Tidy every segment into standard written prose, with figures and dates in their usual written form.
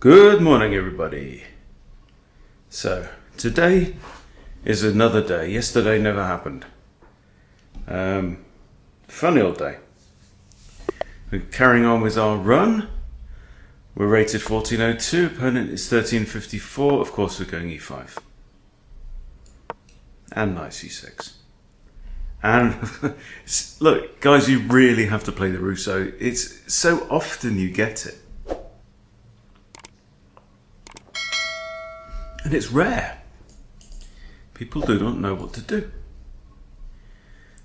Good morning, everybody. So, today is another day. Yesterday never happened. Funny old day. We're carrying on with our run. We're rated 1402, opponent is 1354. Of course, we're going e5. And knight c6. And look, guys, you really have to play the Russo. It's so often you get it. And it's rare. People do not know what to do.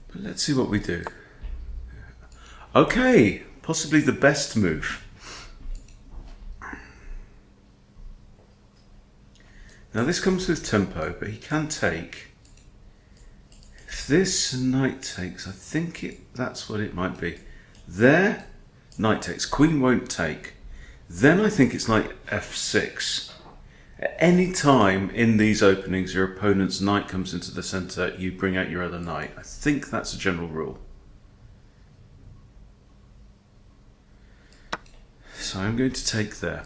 But let's see what we do. Okay, possibly the best move. Now this comes with tempo, but he can take. If this knight takes, I think that's what it might be. There, knight takes, queen won't take. Then I think it's knight f6. At any time in these openings your opponent's knight comes into the centre, you bring out your other knight. I think that's a general rule. So I'm going to take there.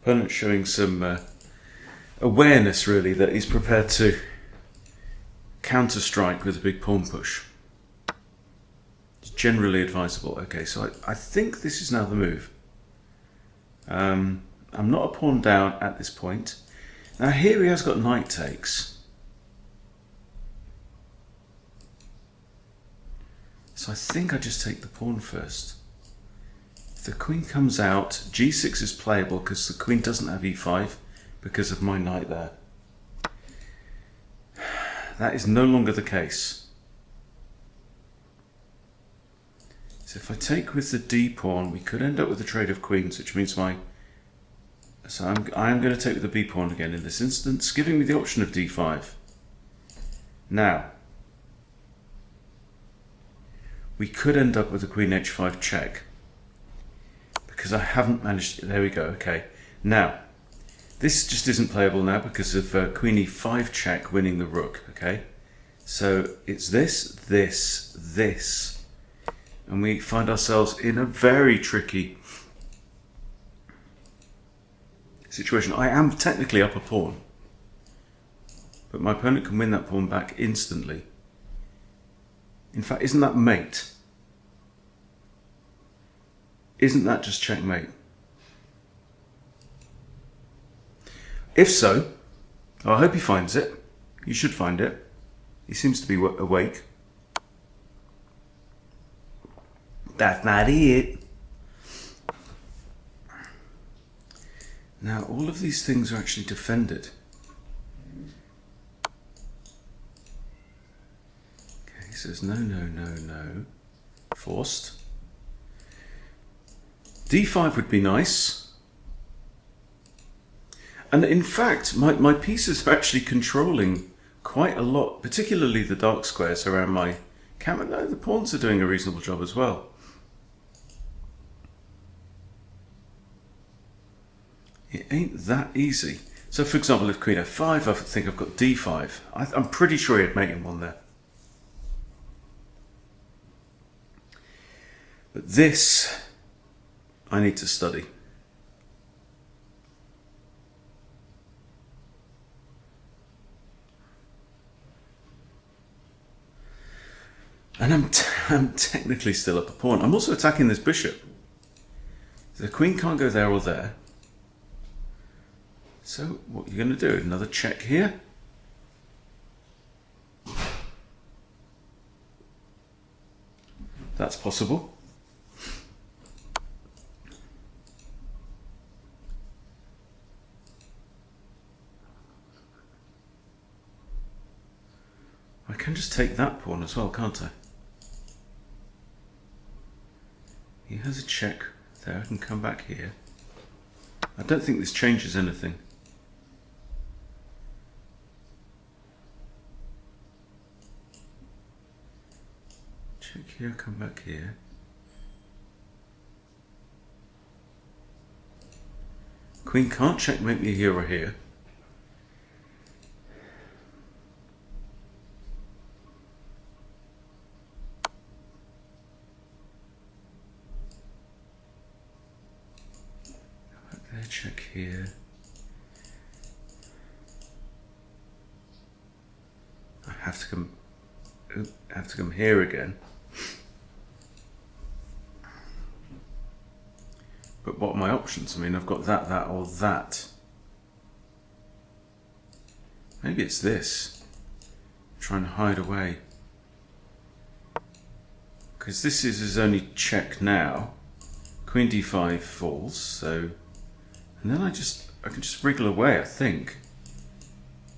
Opponent showing some awareness, really, that he's prepared to counter strike with a big pawn push. It's generally advisable. Okay, so I think this is now the move. I'm not a pawn down at this point. Now here he has got knight takes. So I think I just take the pawn first. If the queen comes out, g6 is playable because the queen doesn't have e5 because of my knight there. That is no longer the case. So if I take with the d pawn, we could end up with a trade of queens, which means I am going to take with the b pawn again in this instance, giving me the option of d5. Now, we could end up with a queen h5 check, because I haven't managed. There we go. Okay. Now, this just isn't playable now because of queen e5 check winning the rook. Okay, so it's this, and we find ourselves in a very tricky situation. I am technically up a pawn, but my opponent can win that pawn back instantly. In fact, isn't that mate? Isn't that just checkmate? If so, I hope he finds it. You should find it. He seems to be awake. That's not it. Now, all of these things are actually defended. Okay, he says no, no, no, no. Forced. d5 would be nice. And in fact, my pieces are actually controlling quite a lot, particularly the dark squares around my camera. No, the pawns are doing a reasonable job as well. It ain't that easy. So for example, if queen f5, I think I've got d5. I'm pretty sure he had mate in one there. But this, I need to study. And I'm technically still up a pawn. I'm also attacking this bishop. The queen can't go there or there. So what are you going to do? Another check here. That's possible. I can just take that pawn as well, can't I? He has a check there. I can come back here. I don't think this changes anything. Check here, come back here. Queen can't checkmate me here or here. Pair check here. I have to come here again. But what are my options? I mean, I've got that, that, or that. Maybe it's this. Trying to hide away. Because this is his only check now. Queen d5 falls, so... And then I can just wriggle away, I think.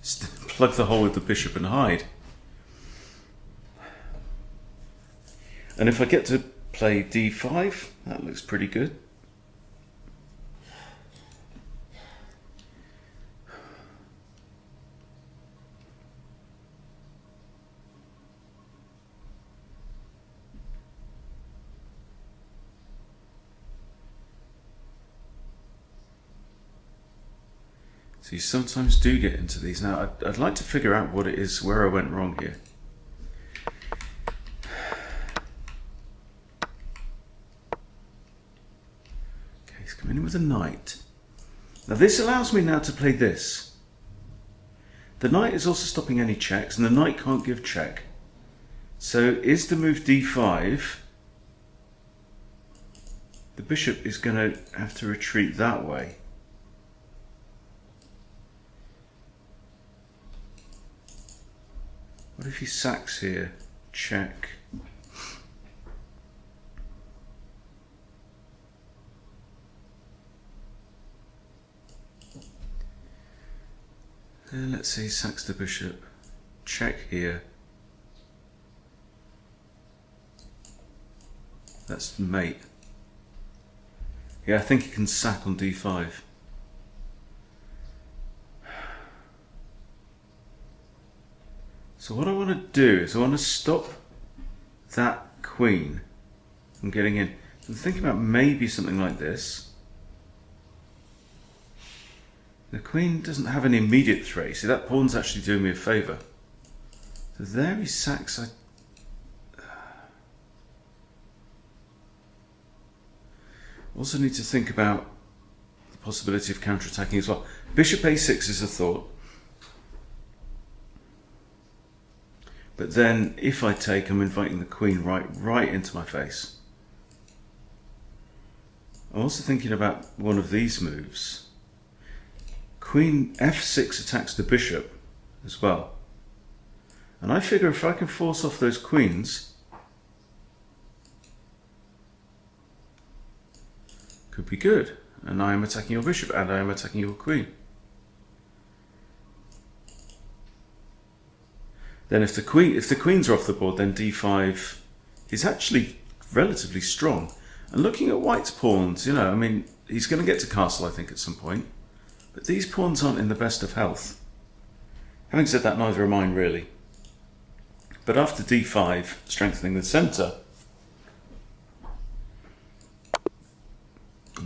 Just plug the hole with the bishop and hide. And if I get to play d5, that looks pretty good. So you sometimes do get into these. Now, I'd like to figure out what it is, where I went wrong here. Okay, he's coming in with a knight. Now this allows me now to play this. The knight is also stopping any checks, and the knight can't give check. So is the move d5? The bishop is going to have to retreat that way. What if he sacks here? Check. Let's see, sacks the bishop. Check here. That's mate. Yeah, I think he can sack on d5. So what I want to do is I want to stop that queen from getting in. I'm thinking about maybe something like this. The queen doesn't have any immediate threat. See, that pawn's actually doing me a favour. So there he sacks. Also need to think about the possibility of counterattacking as well. Bishop a6 is a thought. But then, if I take, I'm inviting the queen right into my face. I'm also thinking about one of these moves. Queen f6 attacks the bishop as well. And I figure if I can force off those queens, could be good. And I am attacking your bishop and I am attacking your queen. Then if the queens are off the board, then d5 is actually relatively strong. And looking at white's pawns, you know, I mean, he's going to get to castle, I think, at some point. But these pawns aren't in the best of health. Having said that, neither are mine, really. But after d5, strengthening the centre...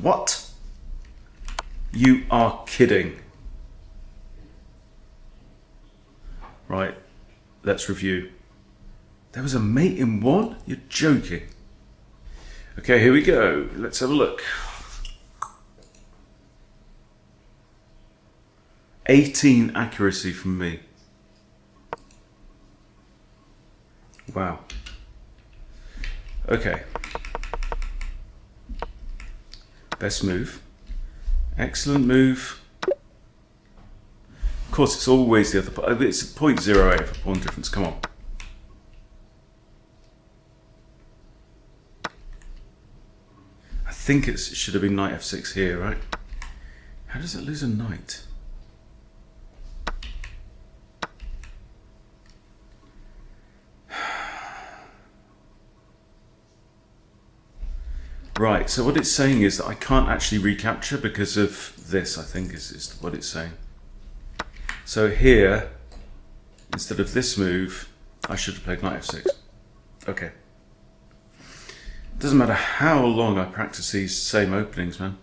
What? You are kidding. Right. Let's review. There was a mate in one? You're joking. Okay, here we go. Let's have a look. 18 accuracy from me. Wow. Okay. Best move. Excellent move. Of course, it's always the other. It's 0.08 of a pawn difference. Come on. I think it should have been knight f6 here, right? How does it lose a knight? Right, so what it's saying is that I can't actually recapture because of this, I think, is what it's saying. So here, instead of this move, I should have played knight f6. Okay. Doesn't matter how long I practice these same openings, man.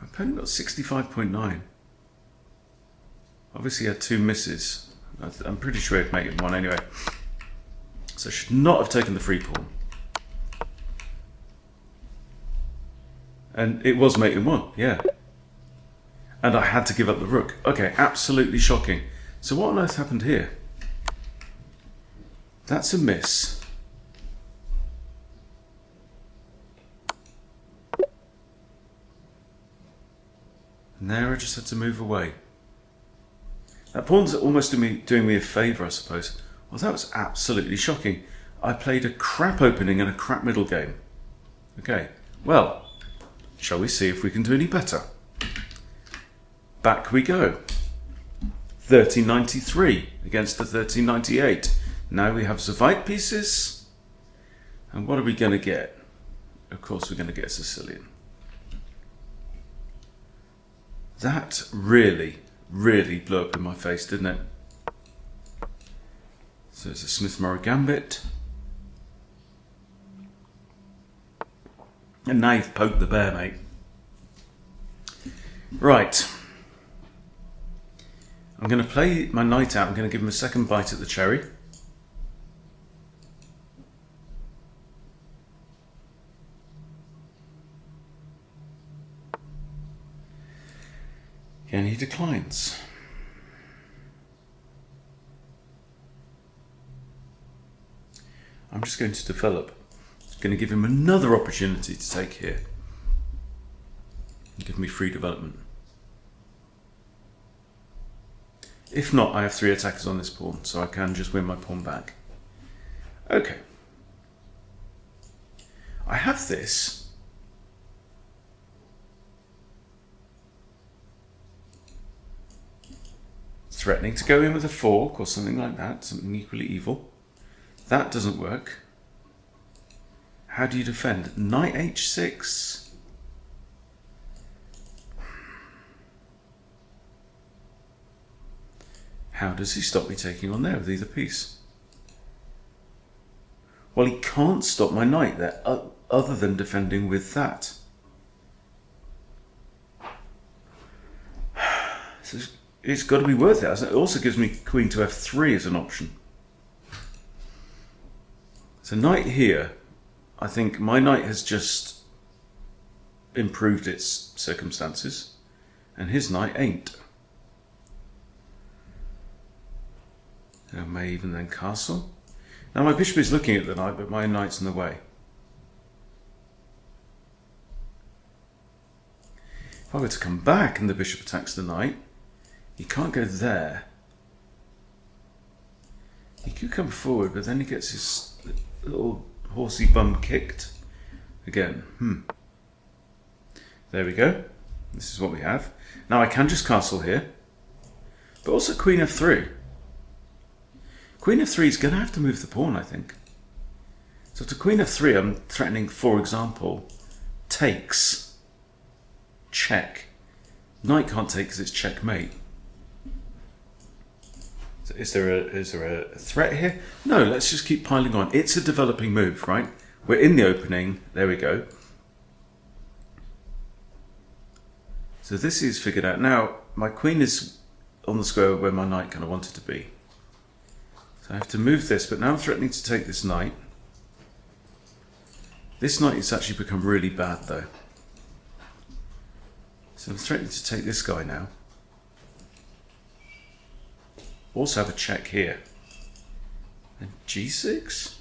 My opponent got 65.9. Obviously he had two misses. I'm pretty sure he'd made one anyway. So I should not have taken the free pawn. And it was mate in 1, yeah. And I had to give up the rook. Okay, absolutely shocking. So what on earth happened here? That's a miss. And there I just had to move away. That pawn's almost doing me a favour, I suppose. Well, that was absolutely shocking. I played a crap opening and a crap middle game. Okay, well, shall we see if we can do any better? Back we go. 1393 against the 1398. Now we have the white pieces. And what are we going to get? Of course we're going to get a Sicilian. That really blew up in my face, didn't it? So it's a Smith-Morrow gambit. And now you've poked the bear, mate. Right. I'm going to play my knight out. I'm going to give him a second bite at the cherry. And he declines. I'm just going to develop. I'm going to give him another opportunity to take here. And give me free development. If not, I have 3 attackers on this pawn, so I can just win my pawn back. Okay. I have this. Threatening to go in with a fork or something like that, something equally evil. That doesn't work. How do you defend? Knight h6. How does he stop me taking on there with either piece? Well, he can't stop my knight there other than defending with that. So it's got to be worth it. It also gives me queen to f3 as an option. So knight here, I think my knight has just improved its circumstances, and his knight ain't. I may even then castle. Now my bishop is looking at the knight, but my knight's in the way. If I were to come back and the bishop attacks the knight, he can't go there. He could come forward, but then he gets his little horsey bum kicked again. There we go. This is what we have. Now I can just castle here, but also queen f3. Queen f3 is going to have to move the pawn, I think. So to queen f3, I'm threatening, for example, takes, check. Knight can't take because it's checkmate. So is there a threat here? No, let's just keep piling on. It's a developing move, right? We're in the opening. There we go. So this is figured out. Now, my queen is on the square where my knight kind of wanted to be. So I have to move this, but now I'm threatening to take this knight. This knight has actually become really bad, though. So I'm threatening to take this guy now. Also have a check here. And g6?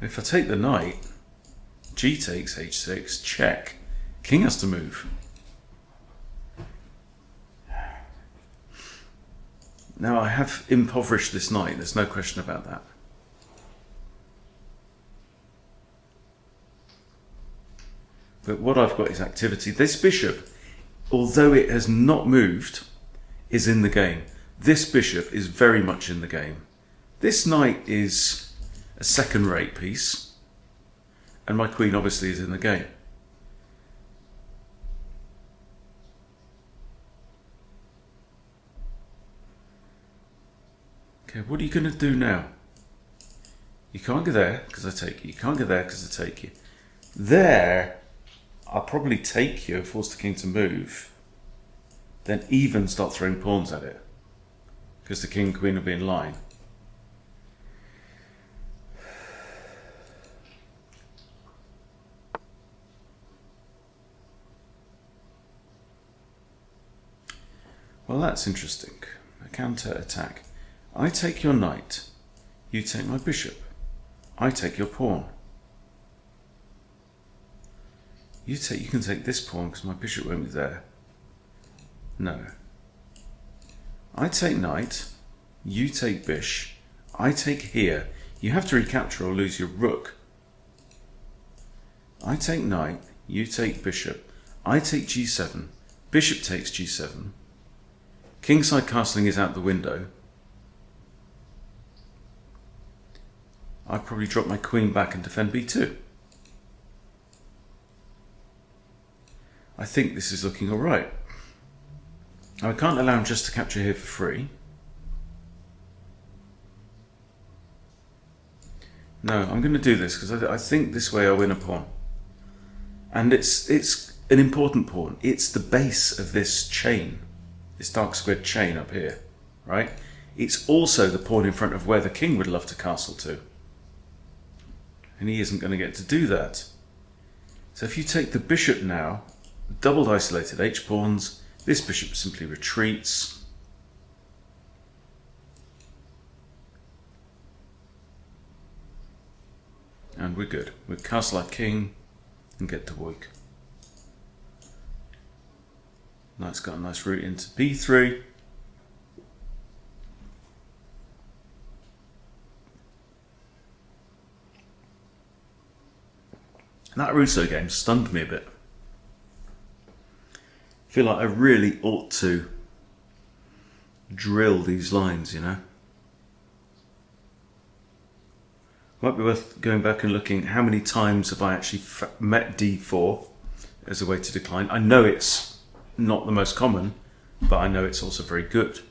If I take the knight, g takes h6, check. King has to move. Now I have impoverished this knight, there's no question about that. But what I've got is activity. This bishop, although it has not moved, is in the game. This bishop is very much in the game. This knight is a second-rate piece, and my queen obviously is in the game. Okay, what are you going to do now? You can't go there because I take you. You can't go there because I take you. There, I'll probably take you, force the king to move, then even start throwing pawns at it because the king and queen will be in line. Well, that's interesting. A counter attack. I take your knight. You take my bishop. I take your pawn. You can take this pawn because my bishop won't be there. No. I take knight. You take bish. I take here. You have to recapture or lose your rook. I take knight. You take bishop. I take g7. Bishop takes g7. Kingside castling is out the window. I probably drop my queen back and defend b2. I think this is looking alright. I can't allow him just to capture here for free. No, I'm going to do this because I think this way I win a pawn. And it's an important pawn. It's the base of this chain, this dark squared chain up here, right? It's also the pawn in front of where the king would love to castle to. And he isn't going to get to do that. So if you take the bishop now, doubled isolated h-pawns, this bishop simply retreats. And we're good. We castle our king and get to work. Knight's got a nice route into b3. That Russo game stunned me a bit. I feel like I really ought to drill these lines, you know. Might be worth going back and looking how many times have I actually met d4 as a way to decline. I know it's not the most common, but I know it's also very good.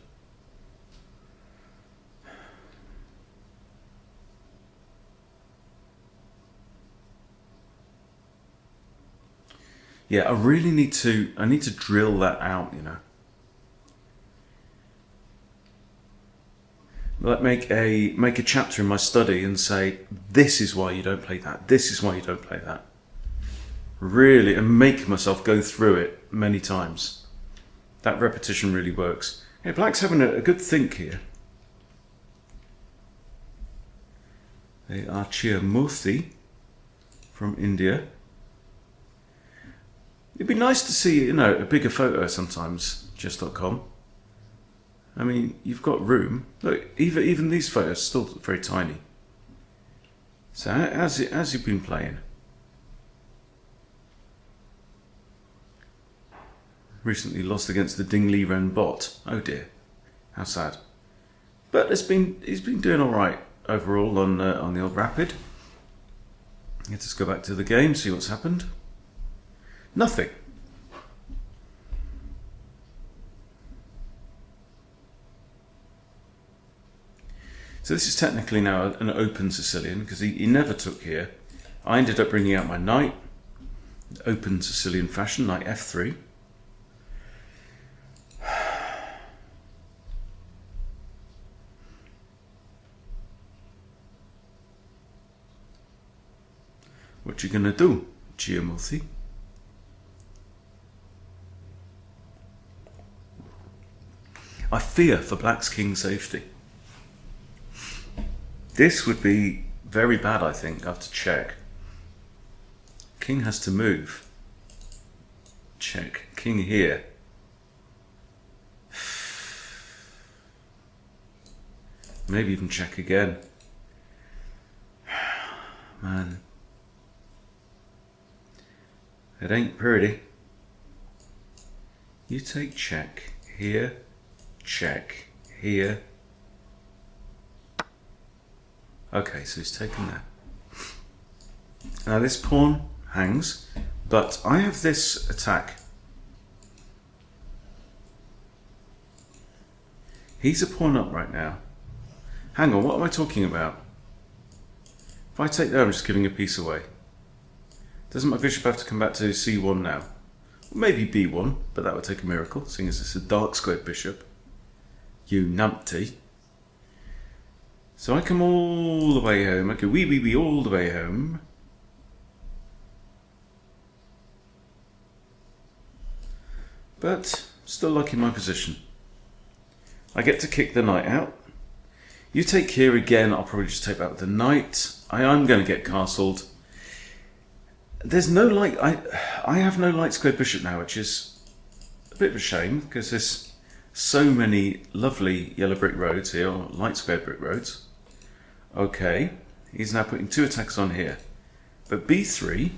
Yeah, I really need to drill that out, you know. Like make a chapter in my study and say, this is why you don't play that, this is why you don't play that. Really, and make myself go through it many times. That repetition really works. Hey, Black's having a good think here. They are Murthy from India. It'd be nice to see, you know, a bigger photo sometimes, chess.com. I mean, you've got room. Look, even these photos are still very tiny. So how's you've been playing? Recently lost against the Dingley Ren bot. Oh dear, how sad. But he's been doing all right overall on the old Rapid. Let's just go back to the game, see what's happened. Nothing. So this is technically now an open Sicilian because he never took here. I ended up bringing out my knight, open Sicilian fashion, knight f3. What you gonna do, Giamulti? I fear for Black's king safety. This would be very bad, I think. I have to check. King has to move. Check. King here. Maybe even check again. Man. It ain't pretty. You take check here. Check here. Okay, so he's taken that. Now this pawn hangs, but I have this attack. He's a pawn up right now. Hang on, what am I talking about? If I take that, I'm just giving a piece away. Doesn't my bishop have to come back to c1 now? Maybe b1, but that would take a miracle, seeing as it's a dark squared bishop. You numpty. So I come all the way home. I go wee all the way home. But still liking my position. I get to kick the knight out. You take here again, I'll probably just take that with the knight. I am going to get castled. There's no light, I have no light square bishop now, which is a bit of a shame, because there's so many lovely yellow brick roads here, or light square brick roads. Okay, he's now putting 2 attacks on here. But b3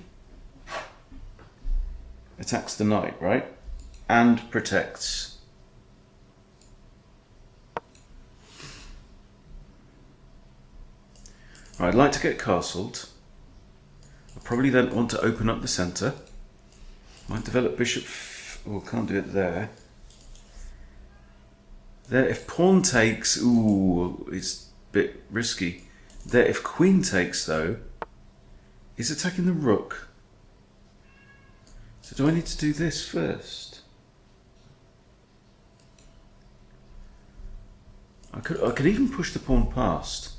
attacks the knight, right? And protects. Right, I'd like to get castled. I probably then want to open up the centre. Might develop bishop, oh, can't do it there. There, if pawn takes, ooh, it's a bit risky. There, if queen takes though, is attacking the rook. So do I need to do this first? I could even push the pawn past.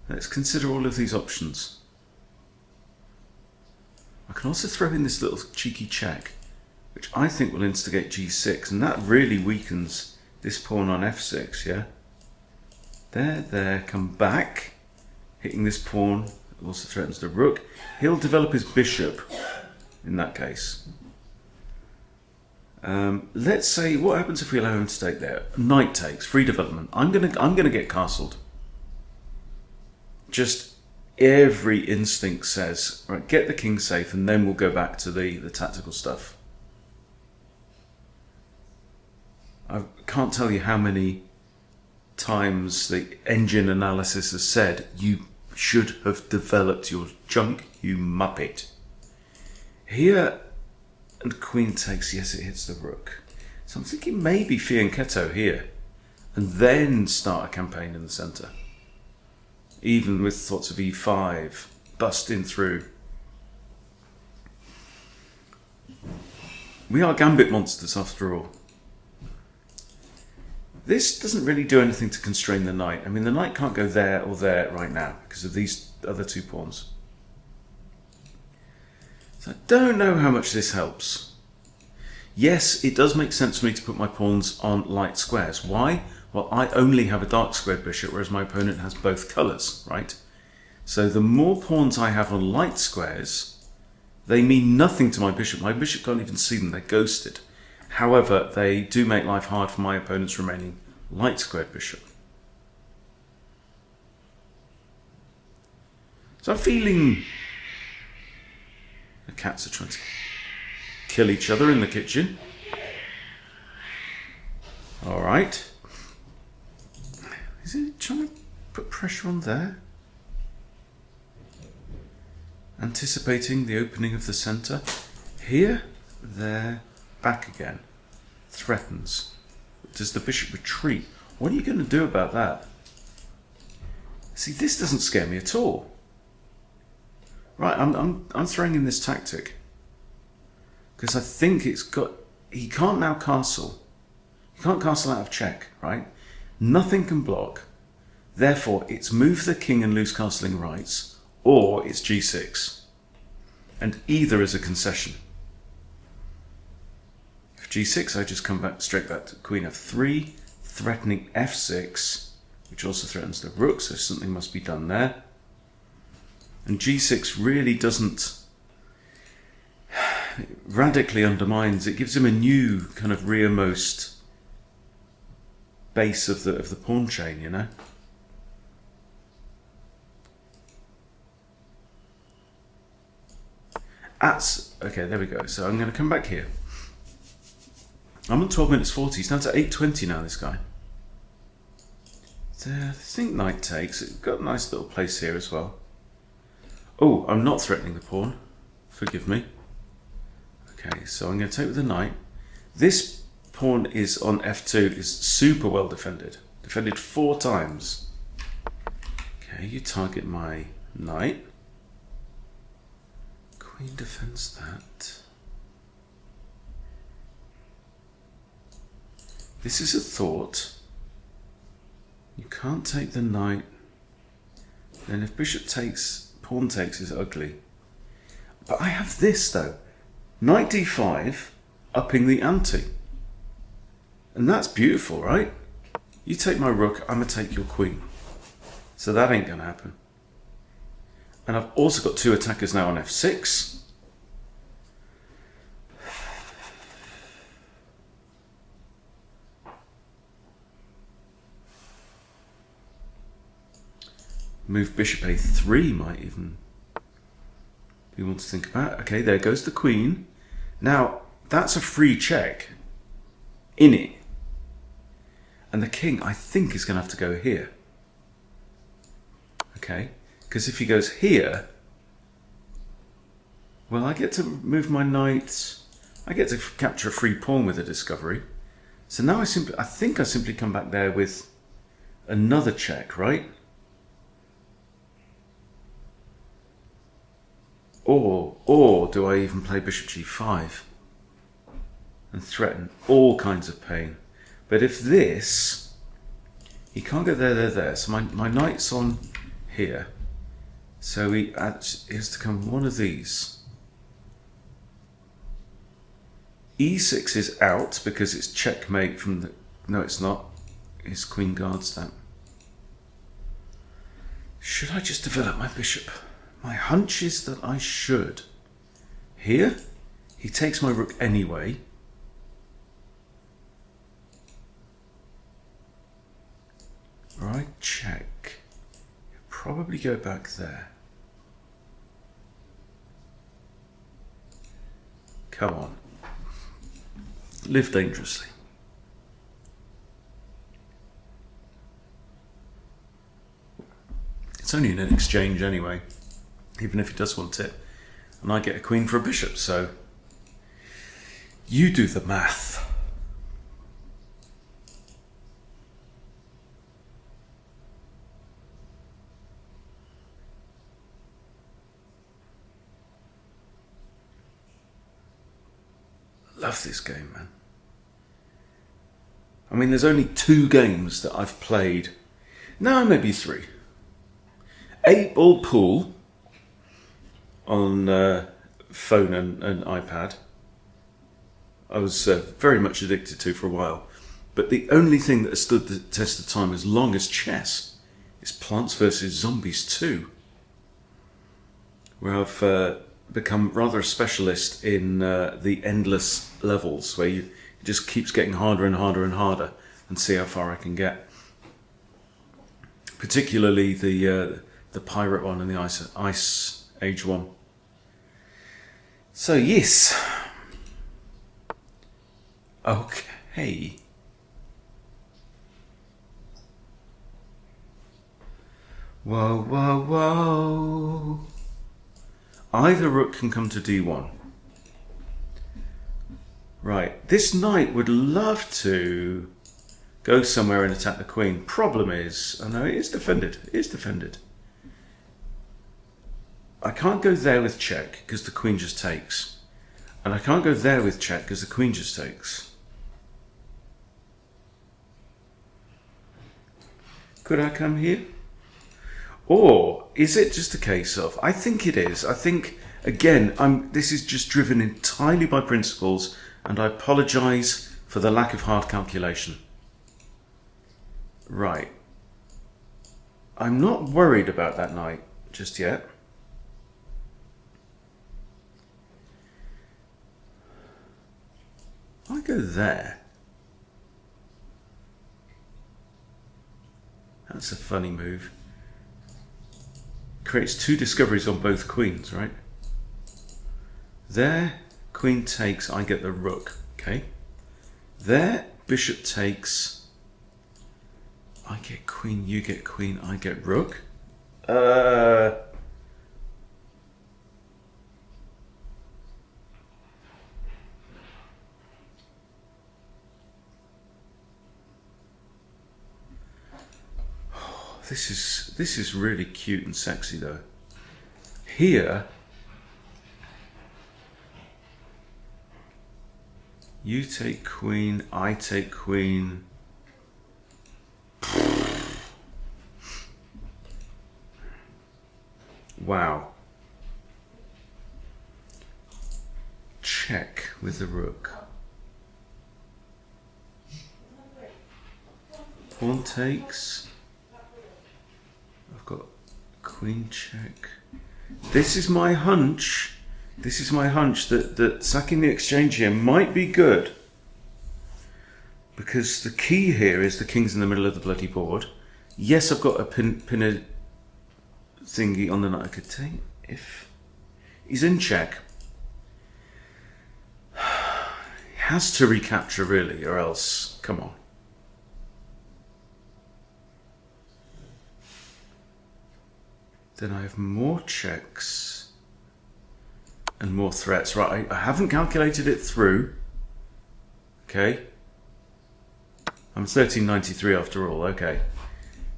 Let's consider all of these options. I can also throw in this little cheeky check, which I think will instigate g6, and that really weakens this pawn on f6, yeah? There, come back. Hitting this pawn also threatens the rook. He'll develop his bishop in that case. Let's say, what happens if we allow him to take there? Knight takes, free development. I'm gonna get castled. Just every instinct says, right, get the king safe, and then we'll go back to the tactical stuff. I can't tell you how many times the engine analysis has said, you should have developed your chunk, you muppet. Here, and queen takes, yes, it hits the rook. So I'm thinking maybe fianchetto here, and then start a campaign in the centre. Even with thoughts of e5, busting through. We are gambit monsters after all. This doesn't really do anything to constrain the knight. I mean, the knight can't go there or there right now because of these other 2 pawns. So I don't know how much this helps. Yes, it does make sense for me to put my pawns on light squares. Why? Well, I only have a dark squared bishop, whereas my opponent has both colours, right? So the more pawns I have on light squares, they mean nothing to my bishop. My bishop can't even see them, they're ghosted. However, they do make life hard for my opponent's remaining light squared bishop. So I'm feeling the cats are trying to kill each other in the kitchen. All right. Is he trying to put pressure on there? Anticipating the opening of the centre. Here, there, back again. Threatens. Does the bishop retreat? What are you going to do about that? See, this doesn't scare me at all. Right, I'm throwing in this tactic because I think it's got. He can't now castle. He can't castle out of check, right? Nothing can block. Therefore, it's move the king and lose castling rights, or it's g6, and either is a concession. If g6, I just come back straight back to queen f3, threatening f6, which also threatens the rook, so something must be done there. And g6 really doesn't, it radically undermines, it gives him a new kind of rearmost base of the pawn chain, you know. Okay, there we go. So I'm going to come back here. I'm on 12 minutes 40. He's down to 8:20 now, this guy. I think knight takes. It's got a nice little place here as well. Oh, I'm not threatening the pawn. Forgive me. Okay, so I'm going to take with the knight. This pawn is on f2, is super well defended. Defended 4 times. Okay, you target my knight. Queen defends that. This is a thought. You can't take the knight. Then if bishop takes, pawn takes is ugly. But I have this though. Knight d5, upping the ante. And that's beautiful, right? You take my rook, I'm going to take your queen. So that ain't going to happen. And I've also got two attackers now on f6. Move bishop a3 might even be one to think about. Okay, there goes the queen. Now, that's a free check in it. And the king, I think, is going to have to go here. Okay, because if he goes here, well, I get to move my knight. I get to capture a free pawn with a discovery. So now I think I simply come back there with another check, right? Or do I even play bishop g5 and threaten all kinds of pain? But if this, he can't go there. So my knight's on here. So he has to come one of these. e6 is out because it's checkmate from the... No, it's not. His queen guards that. Should I just develop my bishop? My hunch is that I should. Here, he takes my rook anyway. Right, check. Probably go back there. Come on. Live dangerously. It's only an exchange anyway, even if he does want it. And I get a queen for a bishop, so you do the math. Love this game, man. I mean, there's only 2 games that I've played. No, maybe 3. 8-ball pool on phone and iPad. I was very much addicted to for a while. But the only thing that has stood the test of time as long as chess is Plants vs. Zombies 2, where I've become rather a specialist in the endless levels, where it just keeps getting harder and harder and harder, and see how far I can get. Particularly the pirate one and the Ice Age one. So yes. Okay. Whoa, whoa, whoa. Either rook can come to d1. Right, this knight would love to go somewhere and attack the queen. Problem is, I know it is defended. It is defended. I can't go there with check because the queen just takes. And I can't go there with check because the queen just takes. Could I come here? Or is it just a case of, I think it is. I think, again, this is just driven entirely by principles, and I apologise for the lack of hard calculation. Right. I'm not worried about that knight just yet. I go there. That's a funny move. Creates 2 discoveries on both queens, right? There, queen takes, I get the rook, okay? There, bishop takes, I get queen, you get queen, I get rook. This is really cute and sexy though. Here, you take queen, I take queen. Wow. Check with the rook. Pawn takes. I've got queen check. This is my hunch. This is my hunch that sacking the exchange here might be good. Because the key here is the king's in the middle of the bloody board. Yes, I've got a pinner thingy on the knight I could take. If he's in check. He has to recapture really, or else, come on. Then I have more checks and more threats. Right, I haven't calculated it through. Okay. I'm 1393 after all, okay.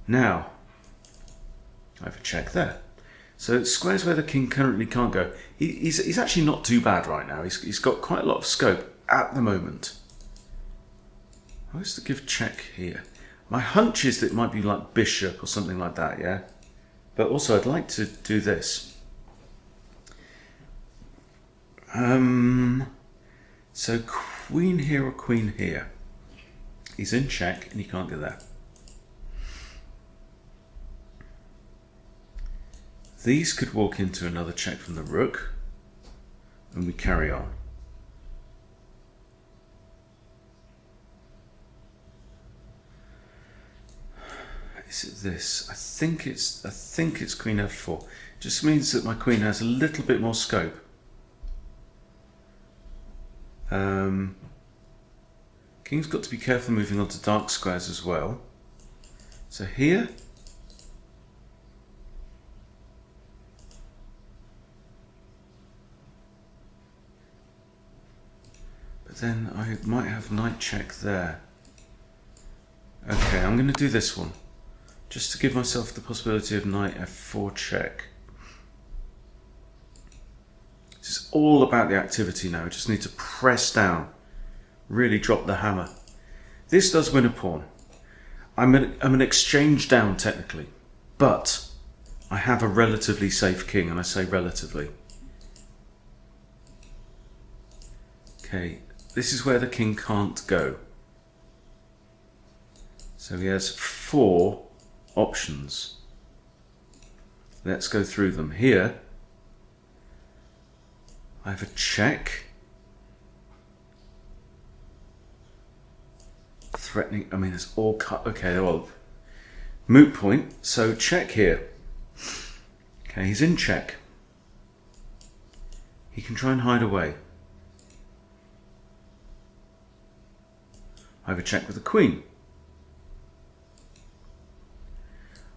Now, I have a check there. So squares where the king currently can't go. He's actually not too bad right now. He's got quite a lot of scope at the moment. I used to give check here. My hunch is that it might be like bishop or something like that, yeah? But also I'd like to do this. So queen here or queen here. He's in check and he can't get there. These could walk into another check from the rook and we carry on. Is it this? I think it's queen f4. Just means that my queen has a little bit more scope. King's got to be careful moving on to dark squares as well. So here, but then I might have knight check there. Okay, I'm going to do this one, just to give myself the possibility of knight f4 check. This is all about the activity now. I just need to press down. Really drop the hammer. This does win a pawn. I'm an exchange down technically, but I have a relatively safe king, and I say relatively. Okay, this is where the king can't go. So he has 4 options. Let's go through them. Here, I have a check. Threatening, I mean, it's all cut. Okay, well, moot point. So check here. Okay, he's in check. He can try and hide away. I have a check with the queen.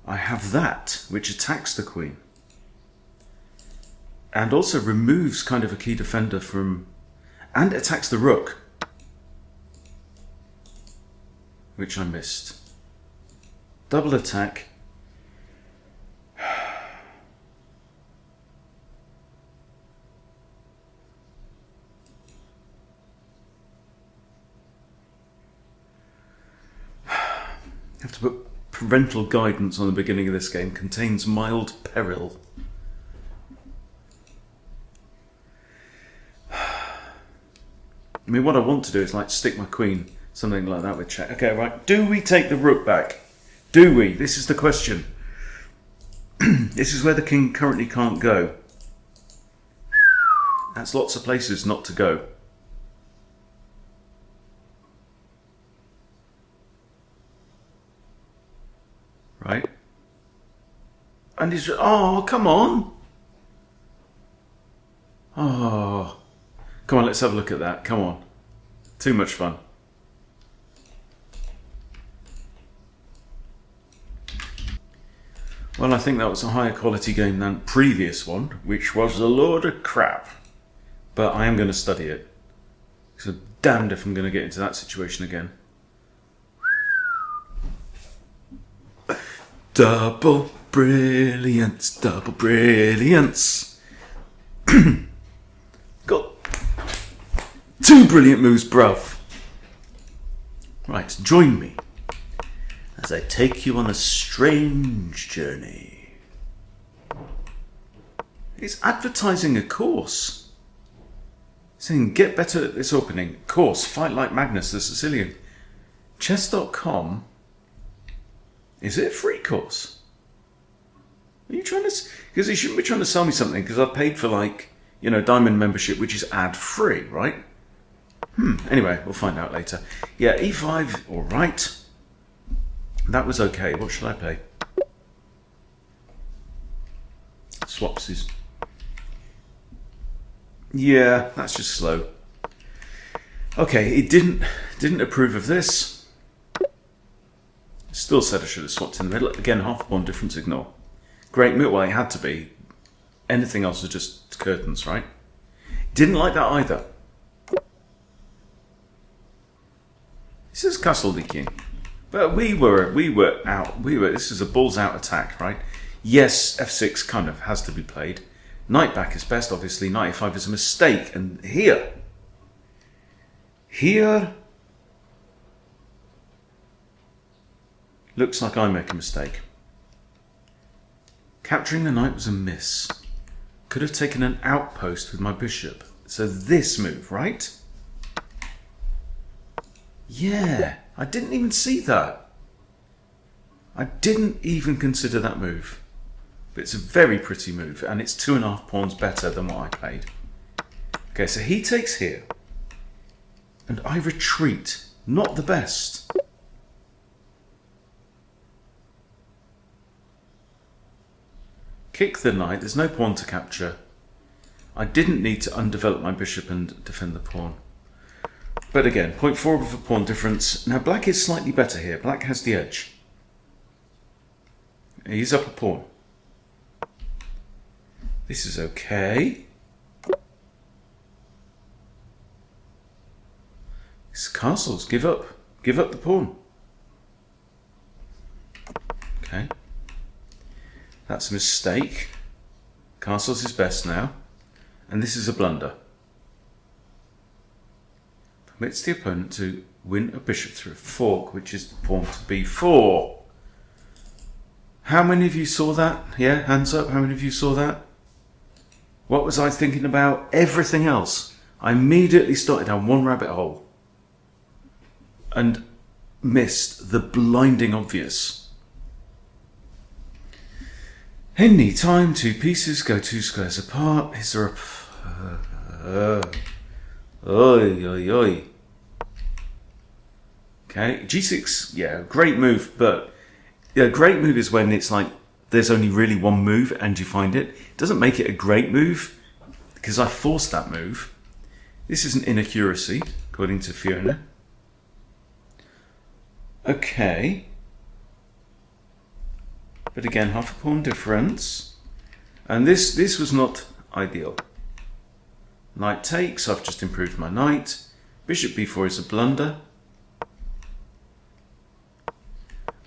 I have that, which attacks the queen. And also removes kind of a key defender from, and attacks the rook, which I missed. Double attack. You have to put parental guidance on the beginning of this game. Contains mild peril. I mean, what I want to do is like stick my queen, something like that with check. Okay, right. Do we take the rook back? Do we? This is the question. This is where the king currently can't go. That's lots of places not to go. Right? And he's, oh, come on. Oh, come on, let's have a look at that. Come on. Too much fun. Well, I think that was a higher quality game than the previous one, which was a load of crap. But I am going to study it. So damned if I'm going to get into that situation again. Double brilliance, double brilliance. Got 2 brilliant moves, bruv. Right, join me as I take you on a strange journey. It's advertising a course. Saying, get better at this opening. Course, fight like Magnus the Sicilian. Chess.com Is it a free course? Are you trying to... Because you shouldn't be trying to sell me something because I've paid for, like, you know, Diamond membership, which is ad-free, right? Anyway, we'll find out later. Yeah, e5, all right. That was okay. What should I play? Swaps is... Yeah, that's just slow. Okay, it didn't approve of this. Still said I should have swapped in the middle. Again, half a pawn difference, ignore. Great move. Well, it had to be. Anything else was just curtains, right? Didn't like that either. This is castle leaking. But we were out. This is a balls out attack, right? Yes, f6 kind of has to be played. Knight back is best, obviously. Knight e5 is a mistake. And here, looks like I make a mistake. Capturing the knight was a miss. Could have taken an outpost with my bishop. So this move, right? Yeah, I didn't even see that. I didn't even consider that move. But it's a very pretty move, and it's 2.5 pawns better than what I played. Okay, so he takes here. And I retreat. Not the best. Kick the knight. There's no pawn to capture. I didn't need to undevelop my bishop and defend the pawn. But again, 0.4 of a pawn difference. Now black is slightly better here. Black has the edge. He's up a pawn. This is okay. It's castles. Give up. Give up the pawn. Okay. That's a mistake. Castles is best now. And this is a blunder. Permits the opponent to win a bishop through a fork, which is the pawn to b4. How many of you saw that? Yeah, hands up. How many of you saw that? What was I thinking about? Everything else. I immediately started down one rabbit hole and missed the blinding obvious. Any time, two pieces go 2 squares apart. Is there a... Oi, oi, oi. Okay, g6, yeah, great move, but yeah, great move is when it's like there's only really one move and you find it. It doesn't make it a great move because I forced that move. This is an inaccuracy, according to Fiona. Okay. But again, half a pawn difference. And this was not ideal. Knight takes, I've just improved my knight. Bishop b4 is a blunder.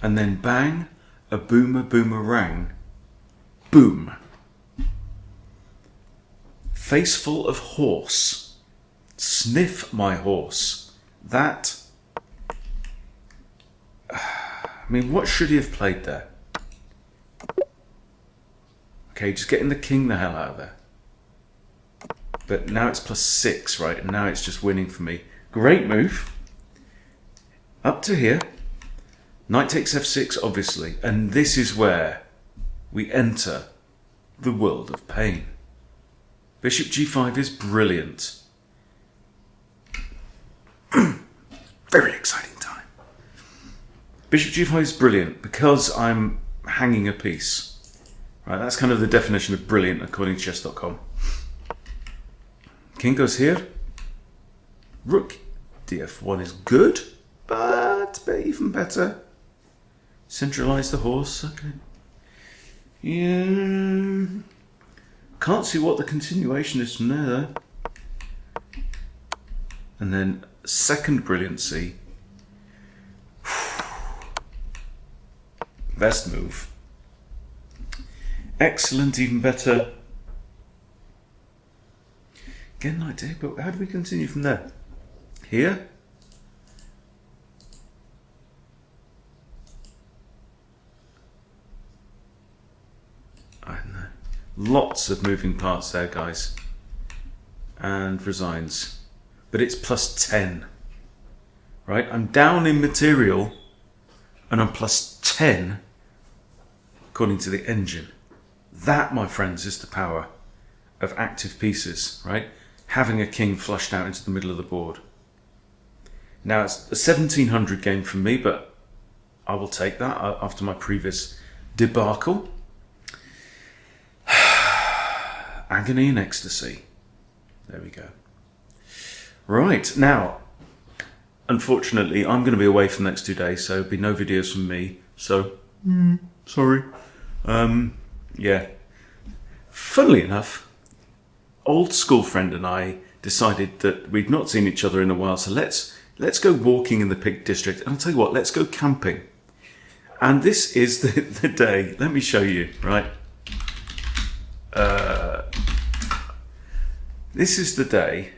And then bang, a boomerang. Boom. Face full of horse. Sniff my horse. That... I mean, what should he have played there? Okay, just getting the king the hell out of there. But now it's +6, right? And now it's just winning for me. Great move. Up to here. Knight takes f6, obviously. And this is where we enter the world of pain. Bishop g5 is brilliant. Very exciting time. Bishop g5 is brilliant because I'm hanging a piece. Right, that's kind of the definition of brilliant according to chess.com. King goes here. Rook df1 is good, but even better. Centralize the horse. Okay. Yeah. Can't see what the continuation is from there though. And then second brilliancy. Best move. Excellent, even better. Again, knight to here, but how do we continue from there? Here? I don't know. Lots of moving parts there, guys. And resigns. But it's +10. Right? I'm down in material and I'm +10 according to the engine. That, my friends, is the power of active pieces, right? Having a king flushed out into the middle of the board. Now, it's a 1700 game from me, but I will take that after my previous debacle. Agony and Ecstasy. There we go. Right, now, unfortunately, I'm going to be away for the next 2 days, so there'll be no videos from me. So, sorry. Yeah. Funnily enough, old school friend and I decided that we'd not seen each other in a while, so let's go walking in the Peak District. And I'll tell you what, let's go camping. And this is the day. Let me show you, right? This is the day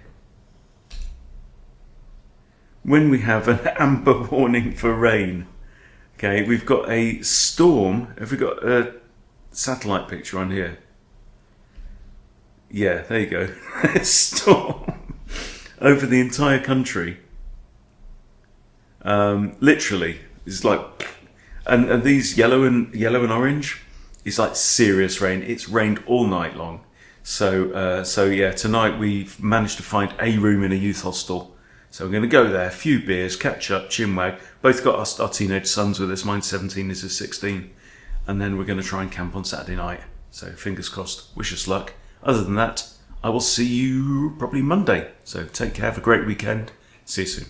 when we have an amber warning for rain. Okay, we've got a storm. Have we got a satellite picture on here? Yeah, there you go. A storm over the entire country. Literally, it's like, and these yellow and orange is like serious rain. It's rained all night long. So yeah, tonight we've managed to find a room in a youth hostel. So we're going to go there, a few beers, catch up, chinwag. Both got our teenage sons with us. Mine's 17, this is 16. And then we're going to try and camp on Saturday night. So fingers crossed, wish us luck. Other than that, I will see you probably Monday. So take care, have a great weekend. See you soon.